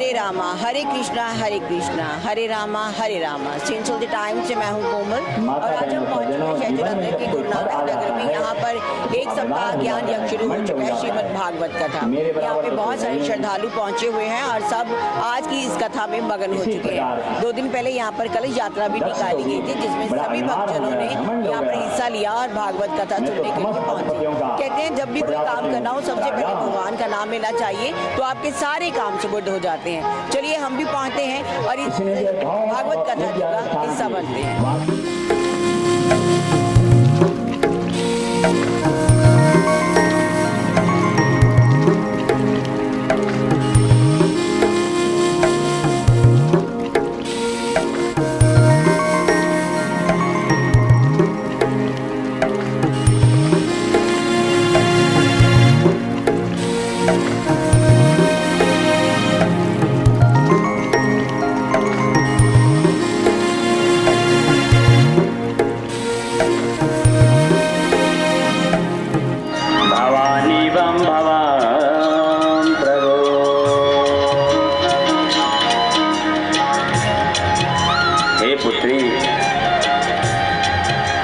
Hare Krishna Hare Rama since all the time से मैं हूँ कोमल और आज हम पहुँच चुके हैं चैतन्य की गुरु नानक नगर में। यहाँ पर एक सप्ताह ज्ञान यज्ञ शुरू हो चुका है, श्रीमद् भागवत कथा। यहाँ पे बहुत सारे श्रद्धालु पहुँचे हुए हैं और सब आज की इस कथा में मगन हो चुके हैं। 2 दिन पहले यहाँ पर कलश यात्रा भी निकाली गई थी जिसमें सभी भक्तजनों ने यहाँ पर हिस्सा लिया और भागवत कथा सुनने के लिए पहुँचे। कहते हैं जब भी कोई काम करना हो सबसे पहले भगवान का नाम लेना चाहिए तो आपके सारे काम सुबुद्ध हो जाते हैं। चलिए हम भी पहुँचते हैं और इस भागवत कथा का हिस्सा बनते हैं।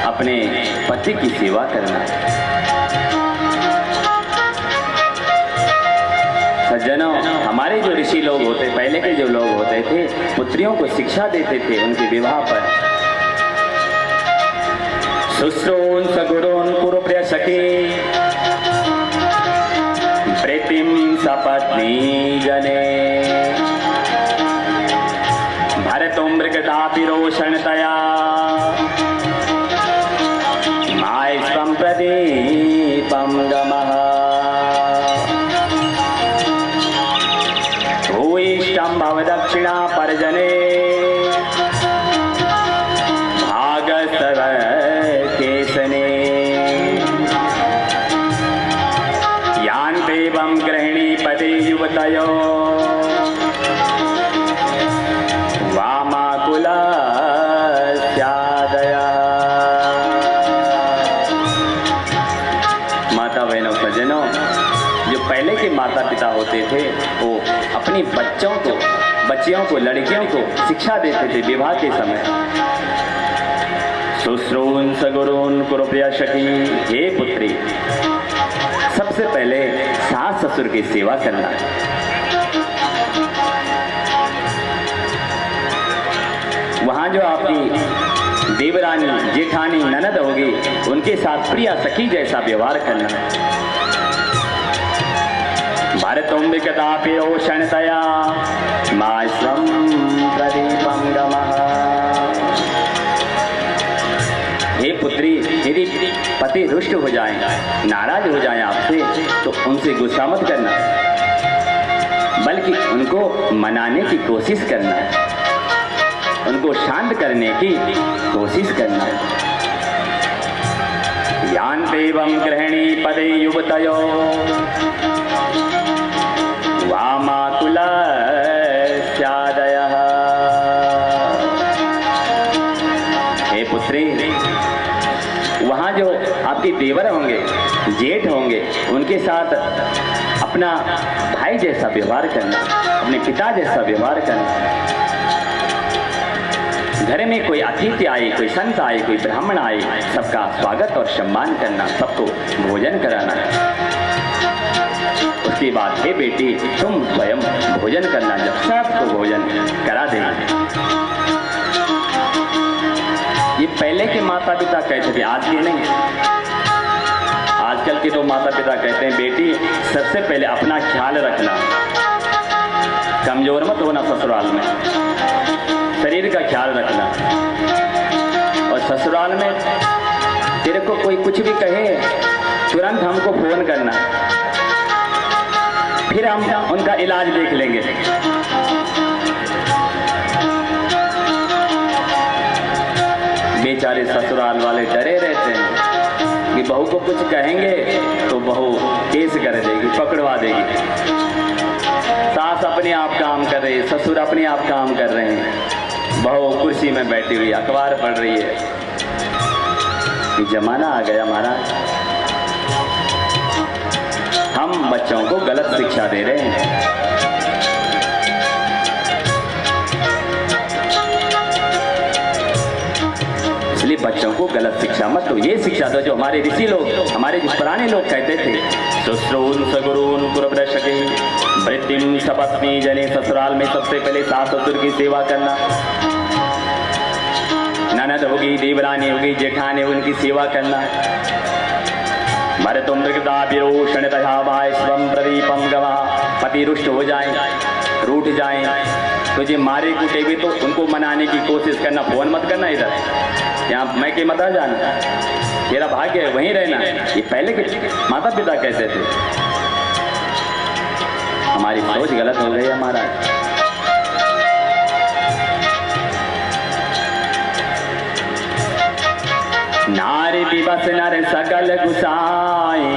अपने पति की सेवा करना। सज्जनों, हमारे जो ऋषि लोग होते, पहले के जो लोग होते थे, पुत्रियों को शिक्षा देते थे उनके विवाह पर। शुश्रून् सगुरून् कुरु प्रियसखे प्रीतिं सपत्नी जने भरतुं मृगदापि रोषणतया मायस्त्वं प्रदीपं गमः भूयिष्ठं भवदक्षिणा परजने भागसव केसने यान्तेवं गृहिणी पदे युवतयो पहले के माता पिता होते थे वो अपनी बच्चियों को लड़कियों को शिक्षा देते थे विवाह के समय। शुश्रून् सगुरून् कुरु प्रियसखी, हे पुत्री सबसे पहले सास ससुर की सेवा करना। वहां जो आपकी देवरानी जेठानी ननद होगी उनके साथ प्रिया सखी जैसा व्यवहार करना। भरतुं कदापि रोषणतया मास्त्वं प्रदीपं गमः। हे पुत्री, यदि पति रुष्ट हो जाएं, नाराज हो जाएं आपसे तो उनसे गुस्सा मत करना, बल्कि उनको मनाने की कोशिश करना है, उनको शांत करने की कोशिश करना है। यान्तेवं गृहिणी पदे युवतयो वामाकुलस्यादयः। हे पुत्री, वहाँ जो आपके देवर होंगे, जेठ होंगे, उनके साथ अपना भाई जैसा व्यवहार करना, अपने पिता जैसा व्यवहार करना। घर में कोई अतिथि आए, कोई संत आए, कोई ब्राह्मण आए, सबका स्वागत और सम्मान करना, सबको भोजन कराना। उसके बाद हे बेटी, तुम स्वयं भोजन करना, जब सबको भोजन करा देंगे। ये पहले के माता पिता कहते थे, आज के नहीं। आजकल के तो माता पिता कहते हैं बेटी सबसे पहले अपना ख्याल रखना, कमजोर मत होना, ससुराल में शरीर का ख्याल रखना। और ससुराल में तेरे को कोई कुछ भी कहे तुरंत हमको फोन करना, फिर हम उनका इलाज देख लेंगे। बेचारे ससुराल वाले डरे रहते हैं कि बहू को कुछ कहेंगे तो बहू केस कर देगी, पकड़वा देगी। सास अपने आप काम कर रही है, ससुर अपने आप काम कर रहे हैं, बहू कुर्सी में बैठी हुई अखबार पढ़ रही है। ये जमाना आ गया महाराज, हम बच्चों को गलत शिक्षा दे रहे हैं। शिक्षा मत दो, ये शिक्षा दो जो हमारे ऋषि लोग, हमारे जो पुराने लोग कहते थे, शुश्रून सगुरून पुरब्रशके वृत्तिम सपत्नी जने। ससुराल में सबसे पहले सास ससुर की सेवा करना, ननद होगी, देवरानी होगी, जेठानी, उनकी सेवा करना। भरतुम मृगदा विरोषण स्वम प्रदीपम गवा। पति रुष्ट हो जाए, रूठ जाए, तुझे मारे कूटे भी तो उनको मनाने की कोशिश करना, फोन मत करना इधर, यहाँ मैं के मत आ जाना, तेरा भाग्य है वहीं रहना। ये पहले के माता पिता कहते थे। हमारी सोच गलत हो गई हमारा। नारी दिवस नर सकल गुसाए,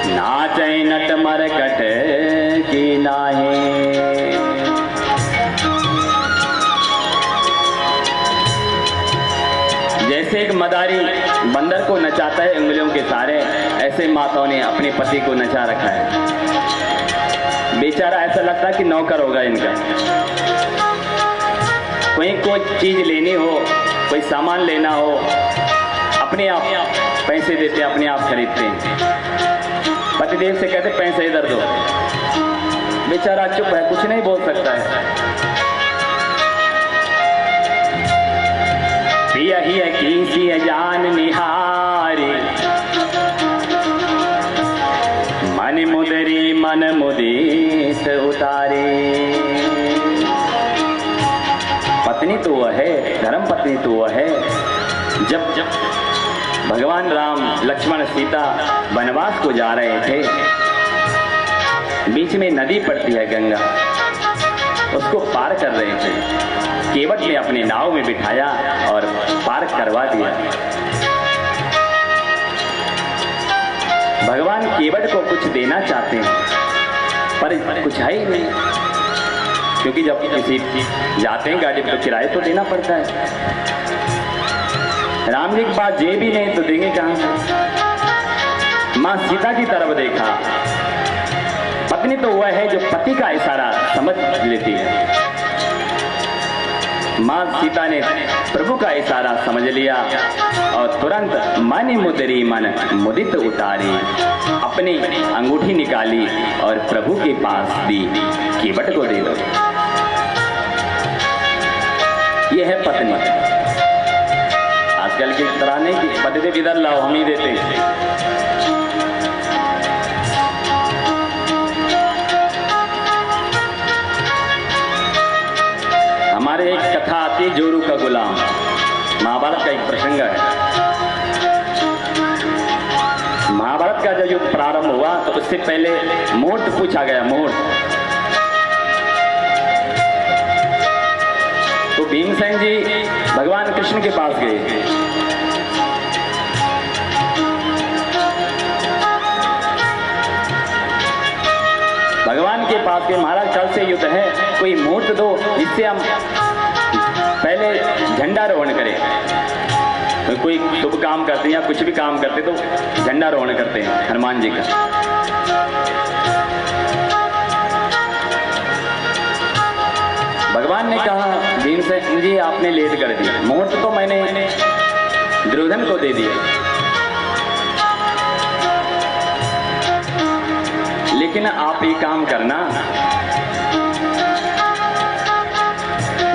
नाचे नट मरकट की नाहे। जैसे एक मदारी बंदर को नचाता है उंगलियों के सारे, ऐसे माताओं ने अपने पति को नचा रखा है। बेचारा ऐसा लगता है कि नौकर होगा इनका। कोई चीज लेनी हो, कोई सामान लेना हो, अपने आप पैसे देते, अपने आप खरीदते हैं। पतिदेव से कहते पैसे इधर दो, बेचारा चुप है, कुछ नहीं बोल सकता है। यही है किसी जान निहारी, मन मुदरी मन मुदित उतारी। पत्नी तो वह है, धर्म पत्नी तो वह है। जब भगवान राम लक्ष्मण सीता वनवास को जा रहे थे, बीच में नदी पड़ती है गंगा, उसको पार कर रहे थे। केवट ने अपने नाव में बिठाया और पार करवा दिया। भगवान केवट को कुछ देना चाहते हैं पर कुछ है ही नहीं, क्योंकि जब किसी जाते हैं गाड़ी पर किराए तो देना पड़ता है। राम जी के पास जे भी नहीं तो देंगे कहां से। मां सीता की तरफ देखा। पत्नी तो वह है जो पति का इशारा समझ लेती है। मां सीता ने प्रभु का इशारा समझ लिया और तुरंत मन मुदरी मन मुदित उतारी, अपनी अंगूठी निकाली और प्रभु के पास दी, केवट को दे दो। ये है पत्नी। आजकल की तरह नहीं कि पतिदेव इधर लाओ हम ही देते हैं। हमारे एक कथा आती, जोरू का गुलाम, महाभारत का एक प्रसंग है। महाभारत का जब युद्ध प्रारंभ हुआ तो उससे पहले मुहूर्त पूछा गया, मुहूर्त। तो भीमसेन जी भगवान कृष्ण के पास गए। भगवान के पास के, महाराज कल से युद्ध है, कोई मुहूर्त दो जिससे हम पहले झंडारोहण करें। कोई शुभ काम करते हैं या कुछ भी काम करते तो झंडारोहण करते हैं हनुमान जी का। भगवान ने कहा भीमसेन जी आपने लेट कर दिया, मुहूर्त तो मैंने दुर्योधन को दे दिया, लेकिन आप ये काम करना,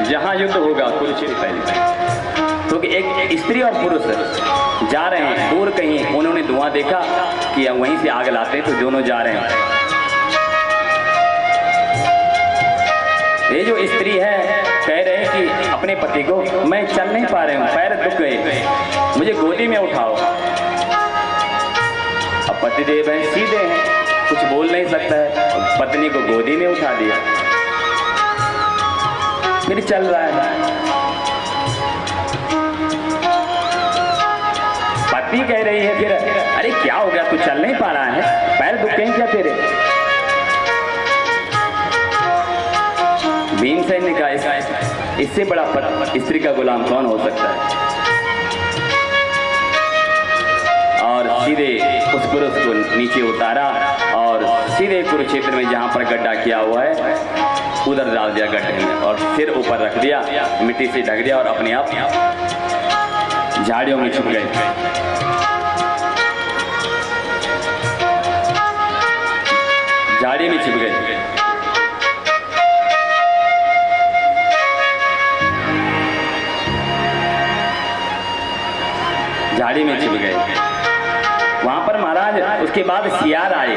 जहां युद्ध होगा कुरुक्षेत्र पहले, क्योंकि एक स्त्री और पुरुष जा रहे हैं दूर कहीं, उन्होंने धुआं देखा कि वहीं से आग लाते हैं, तो दोनों जा रहे हैं। ये जो स्त्री है कह रहे हैं कि अपने पति को, मैं चल नहीं पा रहे हूं, पैर दुख गए, मुझे गोदी में उठाओ। अब पतिदेव हैं, सीधे हैं, कुछ बोल नहीं सकता है, पत्नी को गोदी में उठा दिया, फिर चल रहा है। पत्नी कह रही है फिर, अरे क्या हो गया, तू चल नहीं पा रहा है, पैर दुख गए क्या तेरे? भीमसेन ने कहा इससे बड़ा स्त्री का गुलाम कौन हो सकता है, और सीधे उस पुरुष को नीचे उतारा और सीधे कुरुक्षेत्र में जहां पर गड्ढा किया हुआ है उधर डाल दिया गड्ढे में और सिर ऊपर रख दिया, मिट्टी से ढक दिया और अपने आप झाड़ियों में छुप गए। झाड़ी में छिप गए। झाड़ी में छिप गए। वहां पर महाराज उसके बाद सियार आए,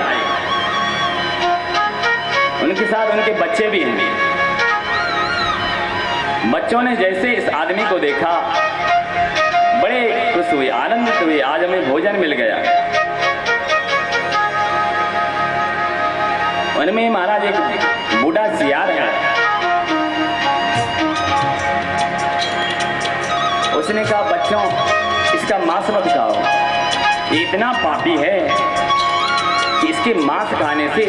उनके साथ उनके बच्चे भी हैं। बच्चों ने जैसे इस आदमी को देखा बड़े खुश हुए, आनंदित हुए, आज हमें भोजन मिल गया। उनमें महाराज एक बूढ़ा सियार है, उसने कहा बच्चों इसका मांस मत खाओ, ये इतना पापी है कि इसके मांस खाने से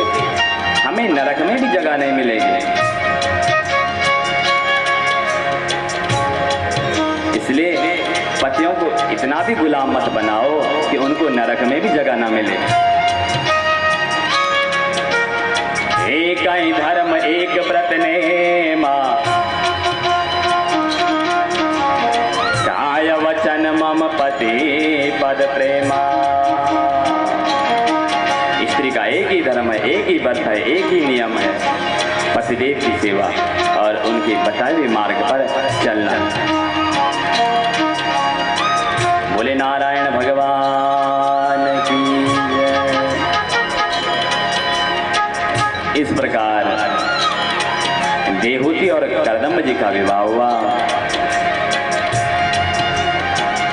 हमें नरक में भी जगह नहीं मिलेगी, इसलिए पतियों को इतना भी गुलाम मत बनाओ कि उनको नरक में भी जगह ना मिले। एक ही धर्म एक व्रत नेमा, काय वचन मम पति पद प्रेमा। स्त्री का एक ही धर्म है, एक ही व्रत है, एक ही नियम है, पतिदेव की सेवा और उनके बताए हुए मार्ग पर चलना। बोले नारायण भगवान की जय। इस प्रकार देहूती और करदम्ब जी का विवाह हुआ।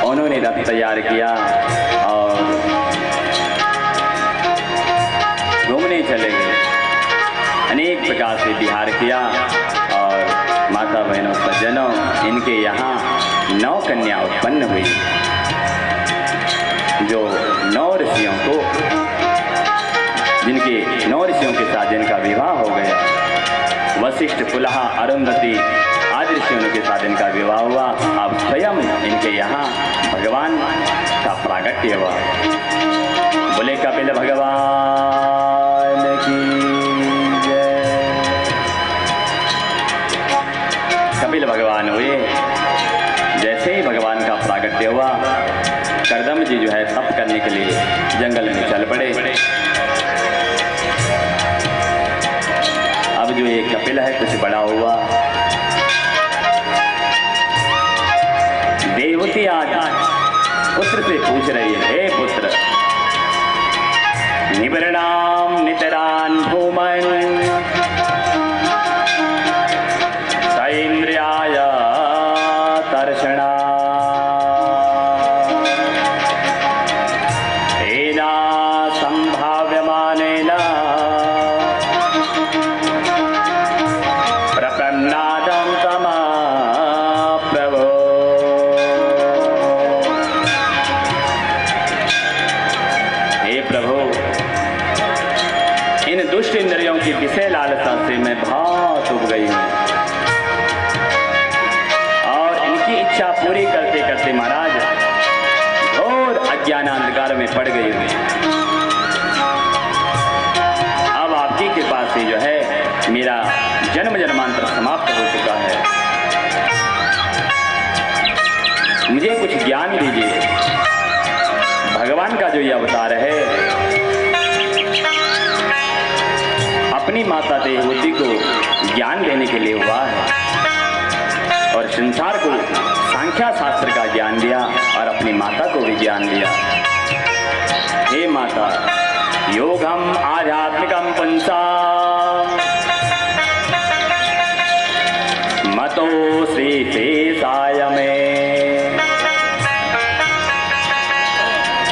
उन्होंने रथ तैयार किया और घूमने चले गए, अनेक प्रकार से विहार किया और माता बहनों सज्जनों इनके यहाँ 9 कन्या उत्पन्न हुई, जो 9 ऋषियों को, जिनके 9 ऋषियों के साथ जिनका विवाह हो गया, वशिष्ठ, पुलहा, अरुंधति आदि ऋषियों के साथ इनका विवाह हुआ। अब स्वयं इनके यहाँ भगवान का प्रागट्य हुआ। बोले कपिल भगवान की जय। कपिल भगवान हुए, जैसे ही भगवान का प्रागट्य हुआ करदम्ब जी जो है तप करने के लिए जंगल में चल पड़े। अब जो ये कपिल है कुछ बड़ा हुआ, देवती आज पुत्र से पूछ रही है, हे पुत्र निबरणाम नितरान भूमन सैन्द्रियाय तर्षणा एना संभाव्यमानेन प्रपन्नादं तमा प्रभो। हे प्रभु, इन दुष्ट इंद्रियों की विषय लालसा से मैं बहुत उब गई हूँ और इनकी इच्छा पूरी करते करते महाराज घोर अज्ञान अंधकार में पड़ गई हूँ। अब आपकी कृपा से जो है मेरा जन्म जन्मांतर समाप्त हो चुका है, मुझे कुछ ज्ञान दीजिए। भगवान का जो ये अवतार है अपनी माता देवहूति को ज्ञान देने के लिए हुआ है और संसार को सांख्या शास्त्र का ज्ञान दिया और अपनी माता को भी ज्ञान दिया। हे माता, योगम आध्यात्मिकम पुंसा मतो श्री शेषाय में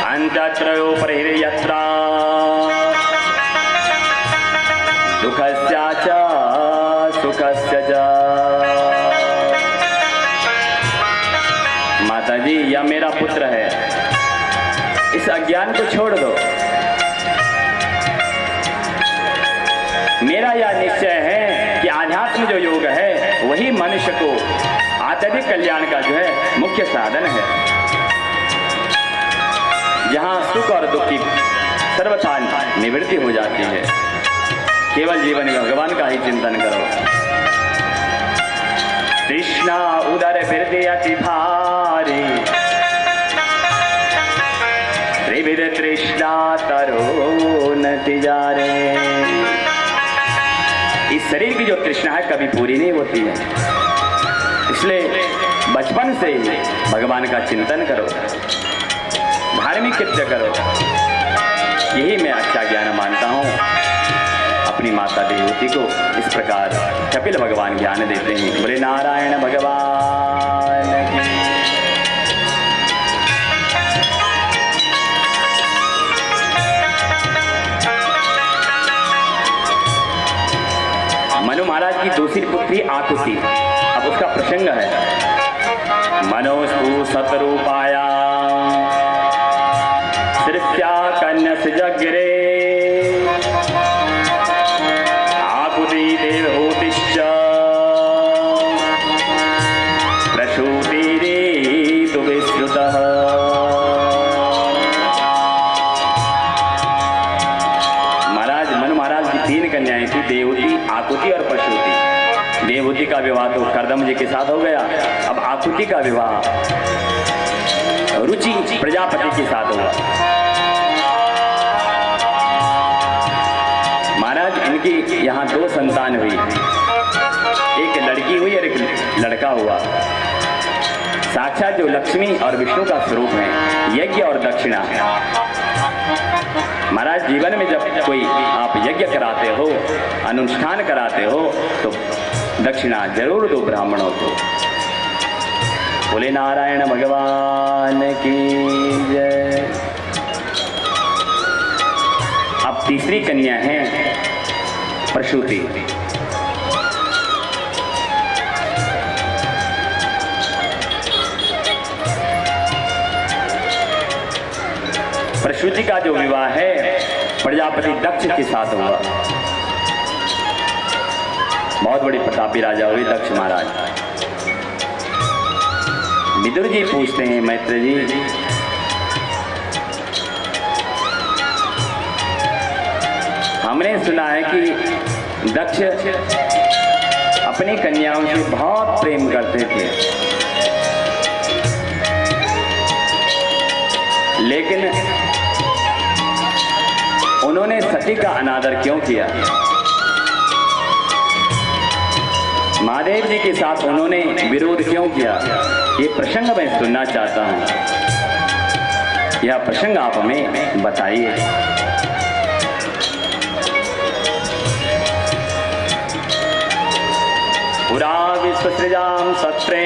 अंतत्रयोपरिर्यत्र दुःखस्य च सुखस्य च। माता जी, यह मेरा पुत्र है, इस अज्ञान को छोड़ दो। मेरा यह निश्चय है कि आध्यात्म जो योग है वही मनुष्य को आत्यधिक कल्याण का जो है मुख्य साधन है, जहां सुख और दुख की सर्वथा निवृत्ति हो जाती है। केवल जीवन में भगवान का ही चिंतन करो। तृष्णा उदर हृदय अति भारी, त्रिविध तृष्णा तरो न तिजारे। इस शरीर की जो तृष्णा है कभी पूरी नहीं होती है, इसलिए बचपन से ही भगवान का चिंतन करो, धार्मिक कृत्य करो। यही मैं अच्छा ज्ञान मानता हूँ। अपनी माता देवती को इस प्रकार कपिल भगवान ज्ञान देते हैं। बोले नारायण भगवान की। मनु महाराज की दूसरी पुत्री आकुति, अब उसका प्रसंग है। मनोस्तु सतरूपाया सृष्टा कन्यस जगरे, आकुति देवहूतिश्च प्रसूतिरेतु विश्रुतः। मनु महाराज की 3 कन्याएं थी, देवहूति, आकुति और प्रसूति। देवहूति का विवाह तो कर्दम जी के साथ हो गया, अब आकुति का विवाह रुचि प्रजापति के साथ हुआ। महाराज इनकी यहाँ 2 संतान हुई, एक लड़की हुई और एक लड़का हुआ। साक्षात जो लक्ष्मी और विष्णु का स्वरूप है, यज्ञ और दक्षिणा। महाराज जीवन में जब कोई आप यज्ञ कराते हो, अनुष्ठान कराते हो, तो दक्षिणा जरूर दो ब्राह्मणों को। बोले नारायण भगवान की जय। अब तीसरी कन्या है प्रसूति। प्रसूति का जो विवाह है प्रजापति दक्ष के साथ हुआ। बहुत बड़ी प्रतापी राजा हुए दक्ष महाराज। विदुर जी पूछते हैं मैत्र जी, हमने सुना है कि दक्ष अपनी कन्याओं से बहुत प्रेम करते थे, लेकिन उन्होंने सती का अनादर क्यों किया? महादेव जी के साथ उन्होंने विरोध क्यों किया? ये प्रसंग मैं सुनना चाहता हूं। यह प्रसंग आप हमें बताइए। पुरा विश्वसृजां सत्रे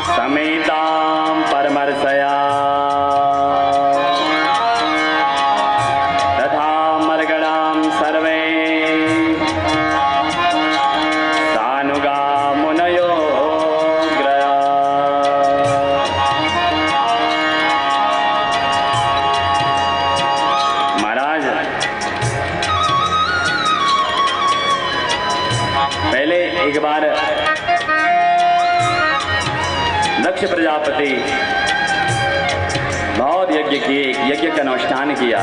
समेतां परमर्शया प्रजापति बहुत यज्ञ किए, यज्ञ का अनुष्ठान किया।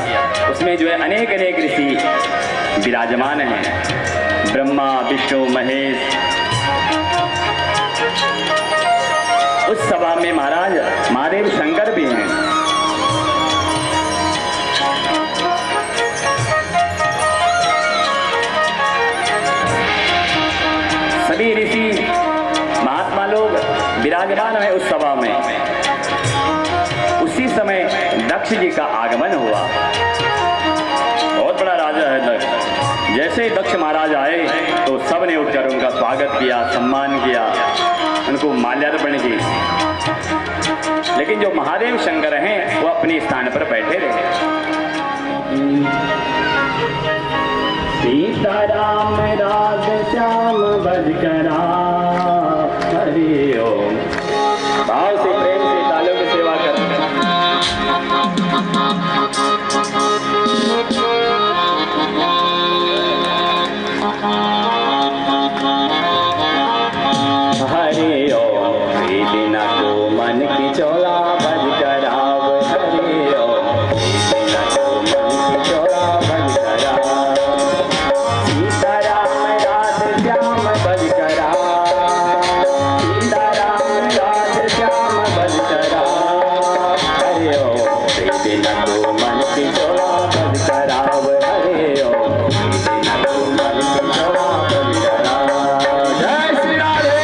उसमें जो है अनेक अनेक ऋषि विराजमान हैं, ब्रह्मा विष्णु महेश। उस सभा में महाराज महादेव शंकर भी हैं। सभी ऋषि महात्मा लोग विराजमान है उस सभा में। उसी समय दक्ष जी का आगमन हुआ। बहुत बड़ा राजा है दक्ष। जैसे ही दक्ष महाराज आए तो सबने उठकर उनका स्वागत किया, सम्मान किया, उनको माल्यार्पण की। लेकिन जो महादेव शंकर हैं वो अपने स्थान पर बैठे रहे। सीताराम राधे श्याम भजकरा हरि ओम। भाव से प्रेम से तालियों की सेवा कर। हरि ओम। बिना को मन की चोला भज कराव। हरि ओम। बिना को मन की चोला भज कराव। न तू मन की चोला बज कराव हरे ओम प्रीति न तू मन की चोला बज कराव। जय श्री राधे।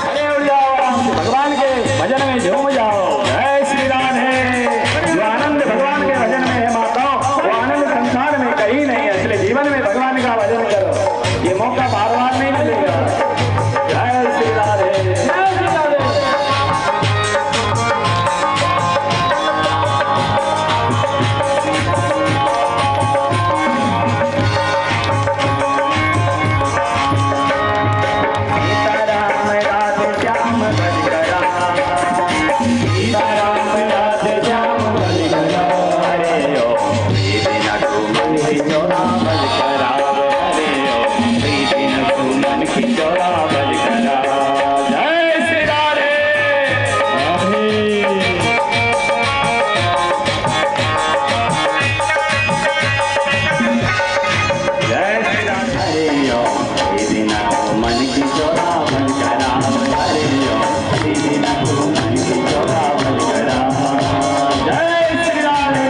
खड़े उठ जाओ, आराम से भगवान के भजन में झूम जाओ। जय श्री राधे। जो आनंद भगवान के भजन में है माताओं, वो आनंद संसार में कहीं नहीं है, इसलिए जीवन में भगवान का भजन करो, ये मौका बार बार नहीं मिलेगा। जय श्री राधे। जय श्री राधे। सीताराम राधे श्याम भज करा, सीताराम राधे श्याम भज करा, हरे ओम प्रीति न तू मन की चोला भज करा, हरे ओम प्रीति न तू मन की चोला भज करा। जय श्री राधे। जय श्री राधे। हरे ओम प्रीति न तू मन की चोला भज करा, हरे ओम प्रीति न तू मन की चोला भज करा। जय श्री राधे।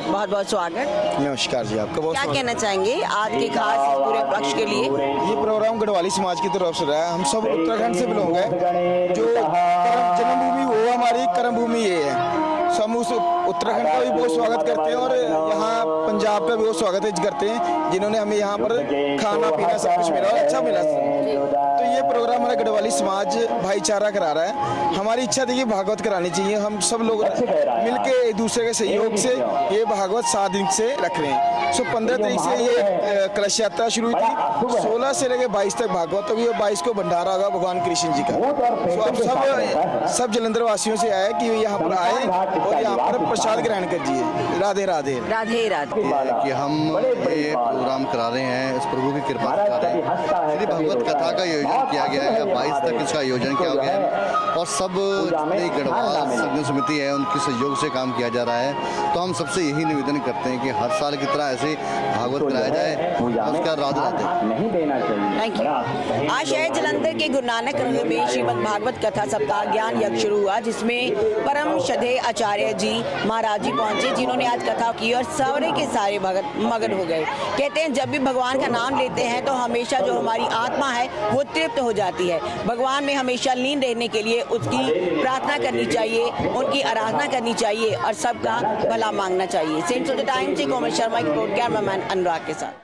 बहुत बहुत स्वागत। नमस्कार जी, आपका बहुत क्या स्वागत। कहना चाहेंगे आज के खास पूरे पक्ष के लिए? ये प्रोग्राम गढ़वाली समाज की तरफ से रहा है। हम सब उत्तराखंड से बिलोंग है। जो जन्मभूमि वो हमारी कर्म भूमि ये है। सो हम उस उत्तराखंड का भी बहुत स्वागत करते हैं और यहाँ पंजाब का भी बहुत स्वागत करते हैं, जिन्होंने हमें यहाँ पर खाना पीना सब कुछ मिला और अच्छा मिला। तो ये प्रोग्राम हमारा गढ़वाली समाज भाईचारा करा रहा है। हमारी इच्छा थी कि भागवत करानी चाहिए। हम सब लोग मिलके एक दूसरे के सहयोग से ये भागवत 7 दिन से रख रहे हैं। सो 15 तारीख से ये कलश यात्रा शुरू हुई थी। 16 से लेकर 22 तक भागवत होगी और 22 को भंडारा होगा भगवान कृष्ण जी का। सो अब सब जलंधर वासियों से आया कि यहाँ पर आए और यहाँ पर प्रसाद ग्रहण कीजिए। राधे राधे। राधे राधे। कि हम ये प्रोग्राम करा रहे हैं, इस प्रभु की कृपा से करा रहे हैं। श्री भगवत कथा का आयोजन किया गया है, 22 तक इसका आयोजन किया गया है और सब जितनी गढ़वाल संघ समिति है उनके सहयोग से काम किया जा रहा है। तो हम सबसे यही निवेदन करते हैं कि हर साल की तरह ऐसे भागवत कराया जाए। नमस्कार, राधे राधे। नहीं देना चाहिए। Thank you. आज शहर जलंधर के गुरु नानक नगर में श्रीमद् भागवत कथा सप्ताह ज्ञान यज्ञ शुरू हुआ, जिसमें परम श्रद्धेय आचार्य जी महाराज जी पहुंचे, जिन्होंने आज कथा की और सारे के सारे भगत मगन हो गए। कहते हैं जब भी भगवान का नाम लेते हैं तो हमेशा जो हमारी आत्मा है वो तृप्त हो जाती है। भगवान में हमेशा लीन रहने के लिए उसकी प्रार्थना करनी चाहिए, उनकी आराधना करनी चाहिए और सबका भला मांगना चाहिए। सेंट्रल टाइम्स से कोमल शर्मा की रिपोर्ट, कैमरामैन अनुराग के साथ।